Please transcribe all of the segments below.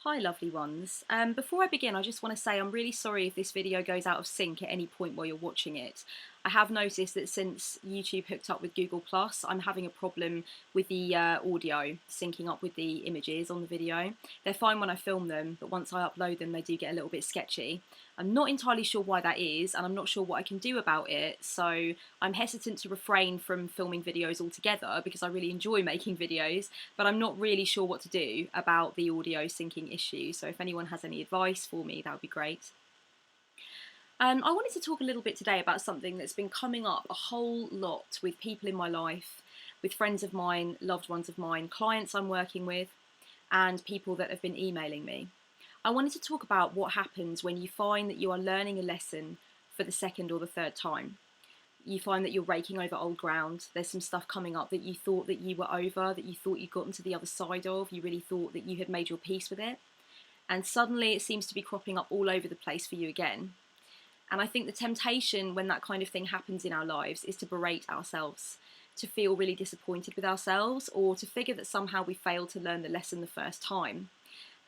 Hi lovely ones. Before I begin, I just want to say I'm really sorry if this video goes out of sync at any point while you're watching it. I have noticed that since YouTube hooked up with Google+, I'm having a problem with the audio syncing up with the images on the video. They're fine when I film them, but once I upload them they do get a little bit sketchy. I'm not entirely sure why that is, and I'm not sure what I can do about it, so I'm hesitant to refrain from filming videos altogether because I really enjoy making videos, but I'm not really sure what to do about the audio syncing issue, so if anyone has any advice for me, that would be great. I wanted to talk a little bit today about something that's been coming up a whole lot with people in my life, with friends of mine, loved ones of mine, clients I'm working with, and people that have been emailing me. I wanted to talk about what happens when you find that you are learning a lesson for the second or the third time. You find that you're raking over old ground. There's some stuff coming up that you thought that you were over, that you thought you'd gotten to the other side of. You really thought that you had made your peace with it. And suddenly it seems to be cropping up all over the place for you again. And I think the temptation when that kind of thing happens in our lives is to berate ourselves, to feel really disappointed with ourselves, or to figure that somehow we failed to learn the lesson the first time,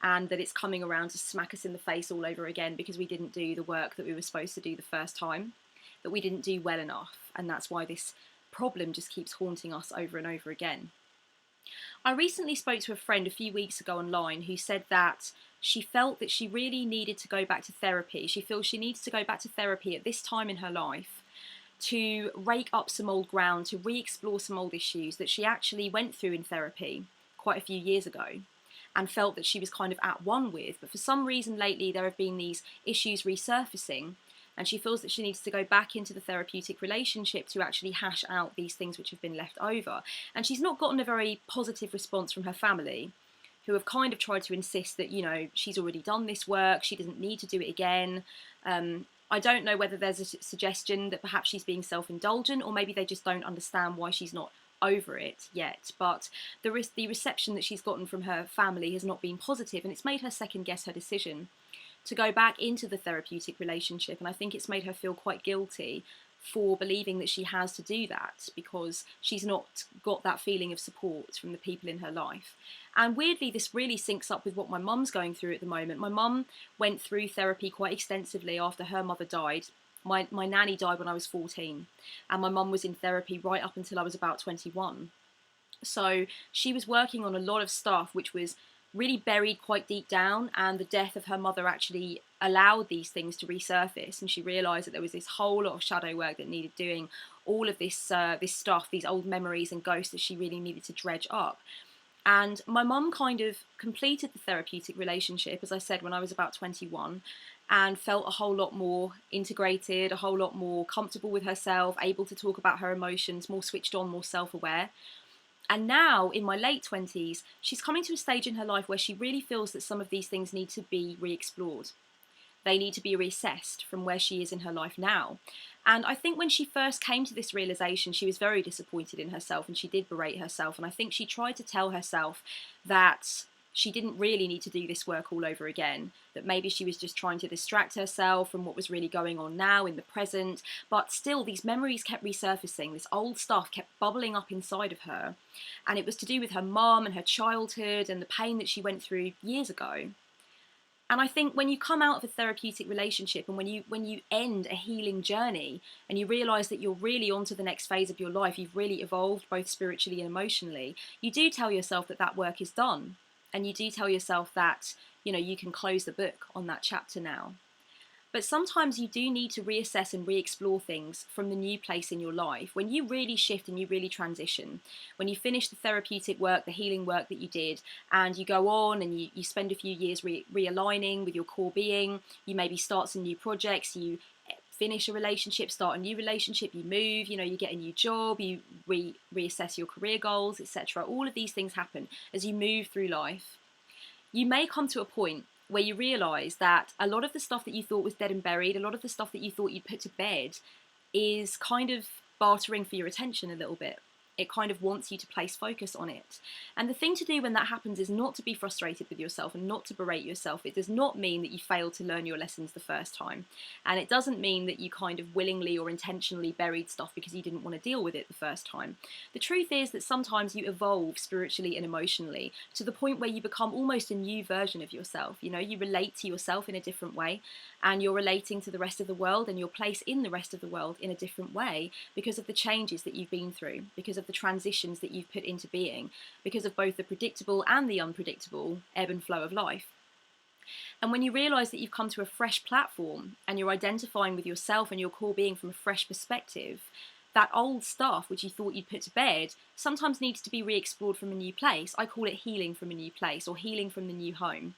and that it's coming around to smack us in the face all over again because we didn't do the work that we were supposed to do the first time, that we didn't do well enough, and that's why this problem just keeps haunting us over and over again. I recently spoke to a friend a few weeks ago online who said that she felt that she really needed to go back to therapy. She feels she needs to go back to therapy at this time in her life to rake up some old ground, to re-explore some old issues that she actually went through in therapy quite a few years ago and felt that she was kind of at one with. But for some reason lately there have been these issues resurfacing, and she feels that she needs to go back into the therapeutic relationship to actually hash out these things which have been left over. And she's not gotten a very positive response from her family, who have kind of tried to insist that, you know, she's already done this work, she doesn't need to do it again. I don't know whether there's a suggestion that perhaps she's being self-indulgent, or maybe they just don't understand why she's not over it yet, but the reception that she's gotten from her family has not been positive, and it's made her second guess her decision to go back into the therapeutic relationship. And I think it's made her feel quite guilty for believing that she has to do that because she's not got that feeling of support from the people in her life. And weirdly, this really syncs up with what my mum's going through at the moment. My mum went through therapy quite extensively after her mother died. My nanny died when I was 14, and my mum was in therapy right up until I was about 21. So she was working on a lot of stuff which was really buried quite deep down, and the death of her mother actually allowed these things to resurface, and she realised that there was this whole lot of shadow work that needed doing, all of this this stuff, these old memories and ghosts that she really needed to dredge up. And my mum kind of completed the therapeutic relationship, as I said, when I was about 21, and felt a whole lot more integrated, a whole lot more comfortable with herself, able to talk about her emotions, more switched on, more self-aware. And now, in my late 20s, she's coming to a stage in her life where she really feels that some of these things need to be re-explored. They need to be reassessed from where she is in her life now. And I think when she first came to this realization, she was very disappointed in herself, and she did berate herself. And I think she tried to tell herself that she didn't really need to do this work all over again, that maybe she was just trying to distract herself from what was really going on now in the present. But still, these memories kept resurfacing, this old stuff kept bubbling up inside of her, and it was to do with her mum and her childhood and the pain that she went through years ago. And I think when you come out of a therapeutic relationship, and when you end a healing journey, and you realise that you're really on to the next phase of your life, you've really evolved both spiritually and emotionally, you do tell yourself that that work is done. And you do tell yourself that, you know, you can close the book on that chapter now. But sometimes you do need to reassess and re-explore things from the new place in your life. When you really shift and you really transition, when you finish the therapeutic work, the healing work that you did, and you go on and you spend a few years realigning with your core being, you maybe start some new projects, you finish a relationship, start a new relationship, you move, you know, you get a new job, you reassess your career goals, etc. All of these things happen as you move through life. You may come to a point where you realise that a lot of the stuff that you thought was dead and buried, a lot of the stuff that you thought you'd put to bed, is kind of bartering for your attention a little bit. It kind of wants you to place focus on it. And the thing to do when that happens is not to be frustrated with yourself and not to berate yourself. It does not mean that you failed to learn your lessons the first time. And it doesn't mean that you kind of willingly or intentionally buried stuff because you didn't want to deal with it the first time. The truth is that sometimes you evolve spiritually and emotionally to the point where you become almost a new version of yourself. You know, you relate to yourself in a different way, and you're relating to the rest of the world and your place in the rest of the world in a different way because of the changes that you've been through, because of the transitions that you've put into being, because of both the predictable and the unpredictable ebb and flow of life. And when you realise that you've come to a fresh platform and you're identifying with yourself and your core being from a fresh perspective, that old stuff which you thought you'd put to bed sometimes needs to be re-explored from a new place. I call it healing from a new place, or healing from the new home.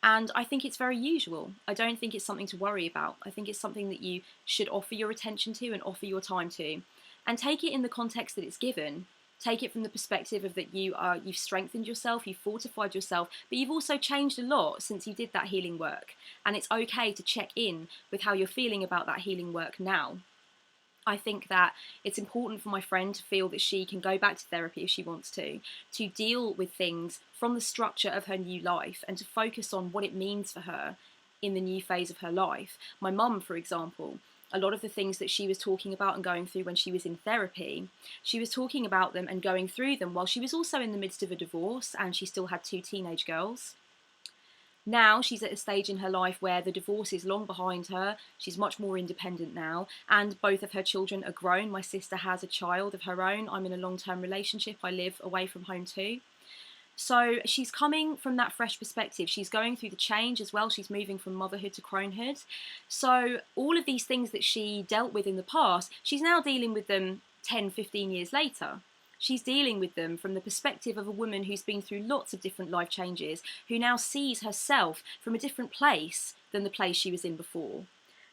And I think it's very usual. I don't think it's something to worry about. I think it's something that you should offer your attention to and offer your time to. And take it in the context that it's given. Take it from the perspective of that you've strengthened yourself, you've fortified yourself, but you've also changed a lot since you did that healing work. And it's okay to check in with how you're feeling about that healing work now. I think that it's important for my friend to feel that she can go back to therapy if she wants to deal with things from the structure of her new life and to focus on what it means for her in the new phase of her life. My mum, for example, a lot of the things that she was talking about and going through when she was in therapy, she was talking about them and going through them while she was also in the midst of a divorce, and she still had 2 teenage girls. Now she's at a stage in her life where the divorce is long behind her. She's much more independent now, and both of her children are grown. My sister has a child of her own. I'm in a long-term relationship. I live away from home too. So she's coming from that fresh perspective. She's going through the change as well. She's moving from motherhood to cronehood. So all of these things that she dealt with in the past, she's now dealing with them 10, 15 years later. She's dealing with them from the perspective of a woman who's been through lots of different life changes, who now sees herself from a different place than the place she was in before.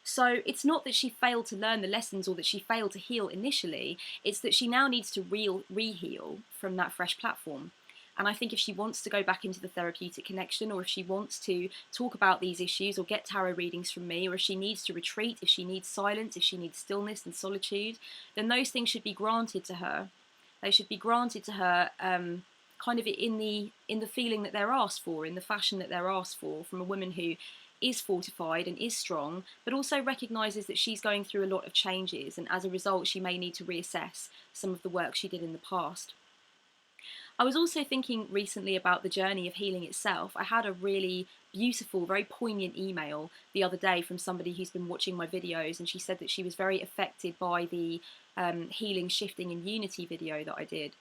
So it's not that she failed to learn the lessons or that she failed to heal initially, it's that she now needs to re-heal from that fresh platform. And I think if she wants to go back into the therapeutic connection, or if she wants to talk about these issues or get tarot readings from me, or if she needs to retreat, if she needs silence, if she needs stillness and solitude, then those things should be granted to her. They should be granted to her kind of in the feeling that they're asked for, in the fashion that they're asked for, from a woman who is fortified and is strong, but also recognises that she's going through a lot of changes, and as a result she may need to reassess some of the work she did in the past. I was also thinking recently about the journey of healing itself. I had a really beautiful, very poignant email the other day from somebody who's been watching my videos, and she said that she was very affected by the healing, shifting and unity video that I did.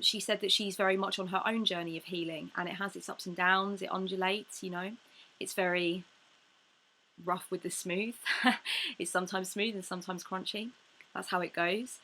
She said that she's very much on her own journey of healing, and it has its ups and downs, it undulates, you know. It's very rough with the smooth. It's sometimes smooth and sometimes crunchy. That's how it goes.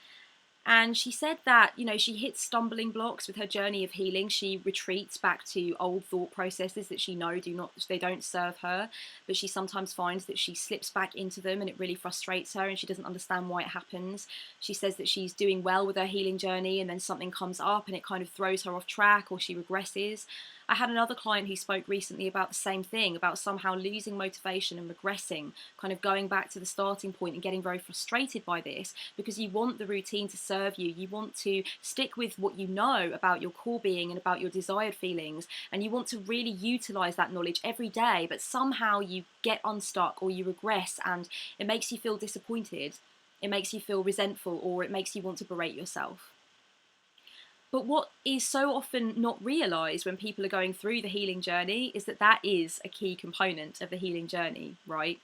And she said that, you know, she hits stumbling blocks with her journey of healing. She retreats back to old thought processes that she knows they don't serve her, but she sometimes finds that she slips back into them and it really frustrates her and she doesn't understand why it happens. She says that she's doing well with her healing journey and then something comes up and it kind of throws her off track, or she regresses. I had another client who spoke recently about the same thing, about somehow losing motivation and regressing, kind of going back to the starting point and getting very frustrated by this, because you want the routine to serve you. You want to stick with what you know about your core being and about your desired feelings, and you want to really utilize that knowledge every day, but somehow you get unstuck or you regress and it makes you feel disappointed, it makes you feel resentful, or it makes you want to berate yourself. But what is so often not realised when people are going through the healing journey is that that is a key component of the healing journey, right?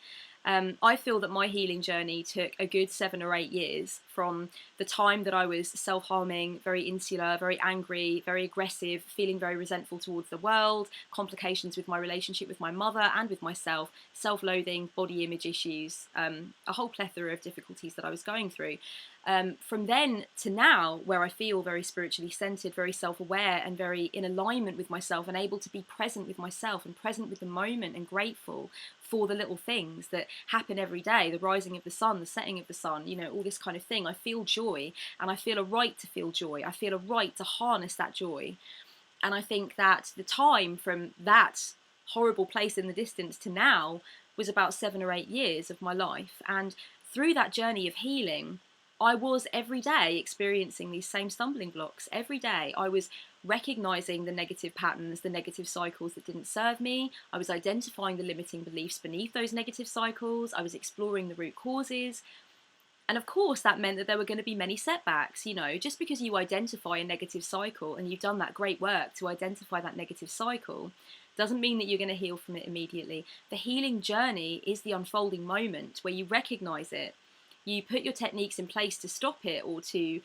I feel that my healing journey took a good 7 or 8 years, from the time that I was self-harming, very insular, very angry, very aggressive, feeling very resentful towards the world, complications with my relationship with my mother and with myself, self-loathing, body image issues, a whole plethora of difficulties that I was going through. From then to now, where I feel very spiritually centered, very self-aware and very in alignment with myself and able to be present with myself and present with the moment and grateful for the little things that happen every day, the rising of the sun, the setting of the sun, you know, all this kind of thing. I feel joy, and I feel a right to feel joy. I feel a right to harness that joy. And I think that the time from that horrible place in the distance to now was about 7 or 8 years of my life. And through that journey of healing, I was every day experiencing these same stumbling blocks. Every day I was recognizing the negative patterns, the negative cycles that didn't serve me. I was identifying the limiting beliefs beneath those negative cycles. I was exploring the root causes. And of course, that meant that there were going to be many setbacks. You know, just because you identify a negative cycle and you've done that great work to identify that negative cycle, doesn't mean that you're going to heal from it immediately. The healing journey is the unfolding moment where you recognize it. You put your techniques in place to stop it or to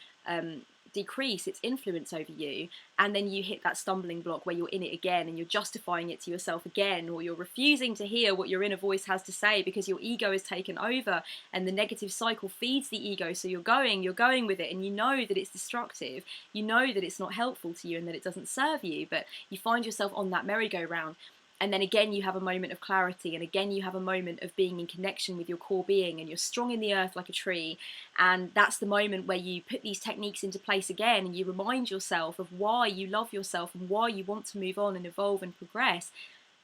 decrease its influence over you, and then you hit that stumbling block where you're in it again and you're justifying it to yourself again, or you're refusing to hear what your inner voice has to say because your ego has taken over and the negative cycle feeds the ego. So you're going with it, and you know that it's destructive, you know that it's not helpful to you and that it doesn't serve you, but you find yourself on that merry-go-round. And then again, you have a moment of clarity, and again, you have a moment of being in connection with your core being, and you're strong in the earth like a tree. And that's the moment where you put these techniques into place again, and you remind yourself of why you love yourself and why you want to move on and evolve and progress.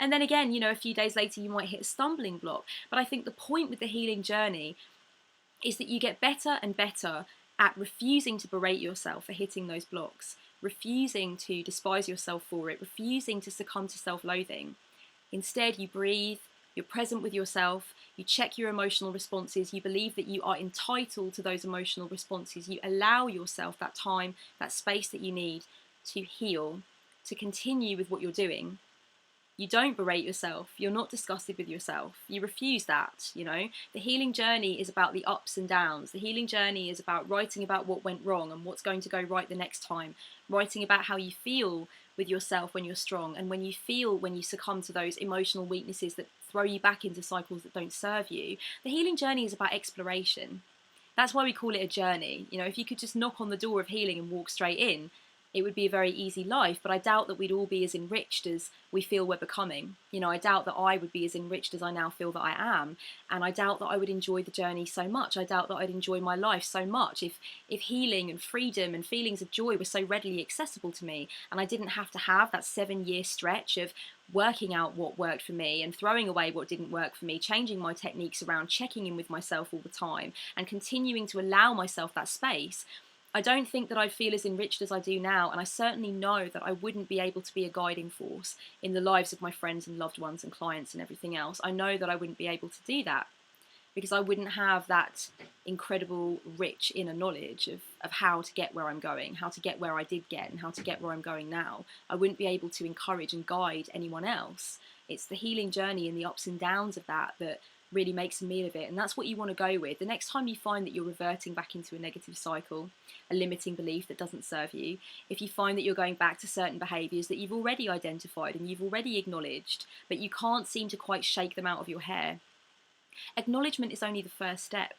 And then again, you know, a few days later, you might hit a stumbling block. But I think the point with the healing journey is that you get better and better at refusing to berate yourself for hitting those blocks, refusing to despise yourself for it, refusing to succumb to self-loathing. Instead, you breathe, you're present with yourself, you check your emotional responses, you believe that you are entitled to those emotional responses, you allow yourself that time, that space that you need to heal, to continue with what you're doing. You don't berate yourself, you're not disgusted with yourself, you refuse that, you know. The healing journey is about the ups and downs. The healing journey is about writing about what went wrong and what's going to go right the next time, writing about how you feel with yourself when you're strong, and when you succumb to those emotional weaknesses that throw you back into cycles that don't serve you. The healing journey is about exploration. That's why we call it a journey. You know, if you could just knock on the door of healing and walk straight in, it would be a very easy life, but I doubt that we'd all be as enriched as we feel we're becoming. You know, I doubt that I would be as enriched as I now feel that I am, and I doubt that I would enjoy the journey so much. I doubt that I'd enjoy my life so much if healing and freedom and feelings of joy were so readily accessible to me, and I didn't have to have that 7-year stretch of working out what worked for me and throwing away what didn't work for me, changing my techniques around, checking in with myself all the time, and continuing to allow myself that space. I don't think that I'd feel as enriched as I do now, and I certainly know that I wouldn't be able to be a guiding force in the lives of my friends and loved ones and clients and everything else. I know that I wouldn't be able to do that because I wouldn't have that incredible, rich inner knowledge of how to get where I'm going, how to get where I did get, and how to get where I'm going now. I wouldn't be able to encourage and guide anyone else. It's the healing journey and the ups and downs of that really makes a meal of it, and that's what you want to go with. The next time you find that you're reverting back into a negative cycle, a limiting belief that doesn't serve you, if you find that you're going back to certain behaviours that you've already identified and you've already acknowledged, but you can't seem to quite shake them out of your hair, acknowledgement is only the first step.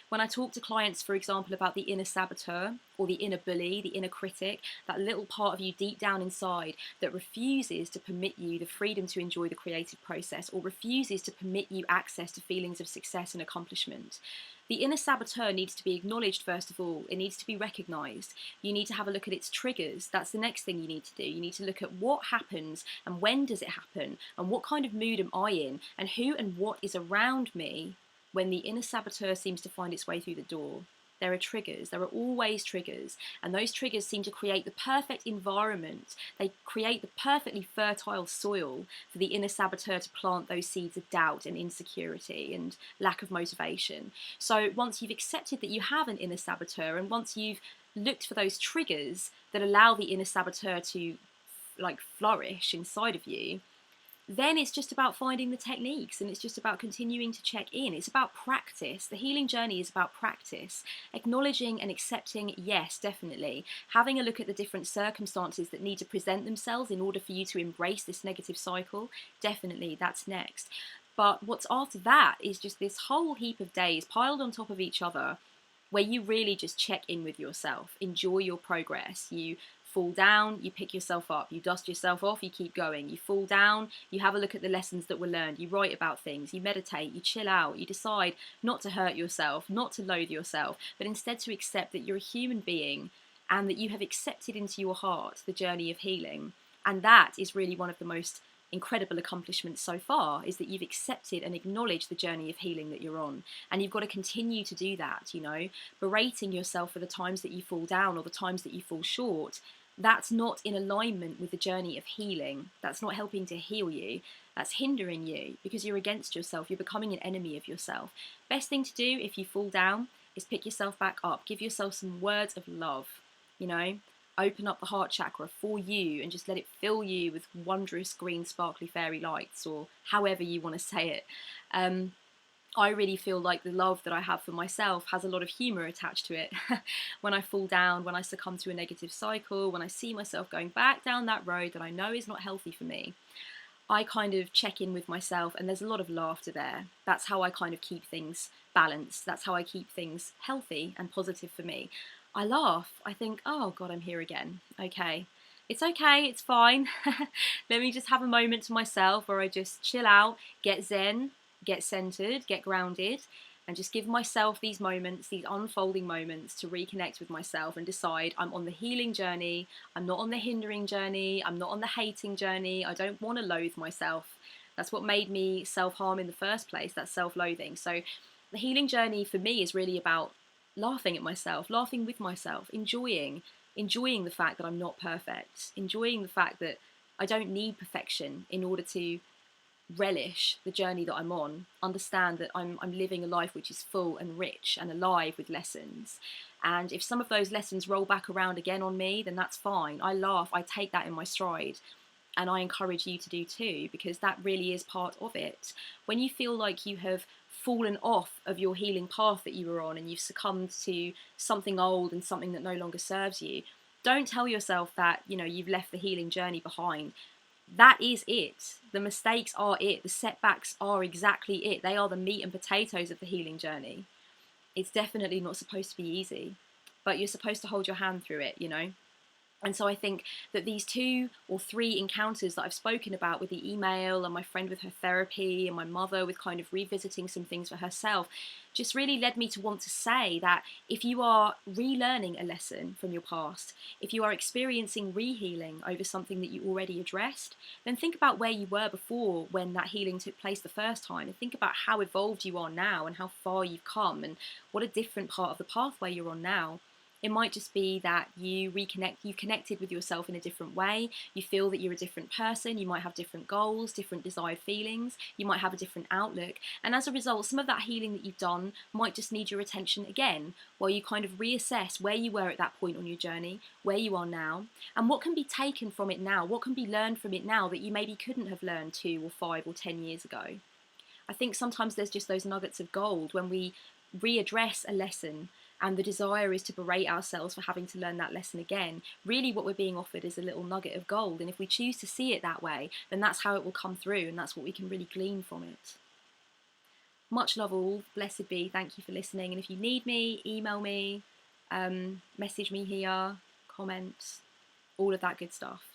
When I talk to clients, for example, about the inner saboteur or the inner bully, the inner critic, that little part of you deep down inside that refuses to permit you the freedom to enjoy the creative process, or refuses to permit you access to feelings of success and accomplishment, the inner saboteur needs to be acknowledged first of all. It needs to be recognised. You need to have a look at its triggers. That's the next thing you need to do. You need to look at what happens and when does it happen and what kind of mood am I in and who and what is around me when the inner saboteur seems to find its way through the door. There are triggers. There are always triggers. And those triggers seem to create the perfect environment. They create the perfectly fertile soil for the inner saboteur to plant those seeds of doubt and insecurity and lack of motivation. So once you've accepted that you have an inner saboteur, and once you've looked for those triggers that allow the inner saboteur to flourish inside of you, then it's just about finding the techniques, and it's just about continuing to check in. It's about practice. The healing journey is about practice. Acknowledging and accepting, yes, definitely. Having a look at the different circumstances that need to present themselves in order for you to embrace this negative cycle, definitely, that's next. But what's after that is just this whole heap of days piled on top of each other where you really just check in with yourself, enjoy your progress. You fall down, you pick yourself up, you dust yourself off, you keep going. You fall down, you have a look at the lessons that were learned, you write about things, you meditate, you chill out, you decide not to hurt yourself, not to loathe yourself, but instead to accept that you're a human being and that you have accepted into your heart the journey of healing. And that is really one of the most incredible accomplishments so far is that you've accepted and acknowledged the journey of healing that you're on. And you've got to continue to do that, you know. Berating yourself for the times that you fall down or the times that you fall short, that's not in alignment with the journey of healing. That's not helping to heal you. That's hindering you because you're against yourself. You're becoming an enemy of yourself. Best thing to do if you fall down is pick yourself back up. Give yourself some words of love, you know. Open up the heart chakra for you and just let it fill you with wondrous green sparkly fairy lights, or however you want to say it. I really feel like the love that I have for myself has a lot of humour attached to it. When I fall down, when I succumb to a negative cycle, when I see myself going back down that road that I know is not healthy for me, I kind of check in with myself, and there's a lot of laughter there. That's how I kind of keep things balanced. That's how I keep things healthy and positive for me. I laugh. I think, oh God, I'm here again. Okay. It's okay, it's fine. Let me just have a moment to myself where I just chill out, get zen, get centered, get grounded, and just give myself these moments, these unfolding moments to reconnect with myself and decide I'm on the healing journey. I'm not on the hindering journey. I'm not on the hating journey. I don't want to loathe myself. That's what made me self-harm in the first place, that self-loathing. So the healing journey for me is really about laughing at myself, laughing with myself, enjoying the fact that I'm not perfect, enjoying the fact that I don't need perfection in order to relish the journey that I'm on, understand that I'm living a life which is full and rich and alive with lessons. And if some of those lessons roll back around again on me, then that's fine. I laugh, I take that in my stride. And I encourage you to do too, because that really is part of it. When you feel like you have fallen off of your healing path that you were on and you've succumbed to something old and something that no longer serves you, don't tell yourself that, you know, you've left the healing journey behind. That is it. The mistakes are it. The setbacks are exactly it. They are the meat and potatoes of the healing journey. It's definitely not supposed to be easy, but you're supposed to hold your hand through it, you know. And so I think that these 2 or 3 encounters that I've spoken about with the email and my friend with her therapy and my mother with kind of revisiting some things for herself just really led me to want to say that if you are relearning a lesson from your past, if you are experiencing rehealing over something that you already addressed, then think about where you were before when that healing took place the first time, and think about how evolved you are now and how far you've come and what a different part of the pathway you're on now. It might just be that you've connected with yourself in a different way. You feel that you're a different person. You might have different goals, different desired feelings. You might have a different outlook. And as a result, some of that healing that you've done might just need your attention again, while you kind of reassess where you were at that point on your journey, where you are now, and what can be taken from it now, what can be learned from it now that you maybe couldn't have learned 2 or 5 or 10 years ago. I think sometimes there's just those nuggets of gold when we readdress a lesson and the desire is to berate ourselves for having to learn that lesson again. Really what we're being offered is a little nugget of gold, and if we choose to see it that way, then that's how it will come through, and that's what we can really glean from it. Much love all, blessed be, thank you for listening, and if you need me, email me, message me here, comment, all of that good stuff.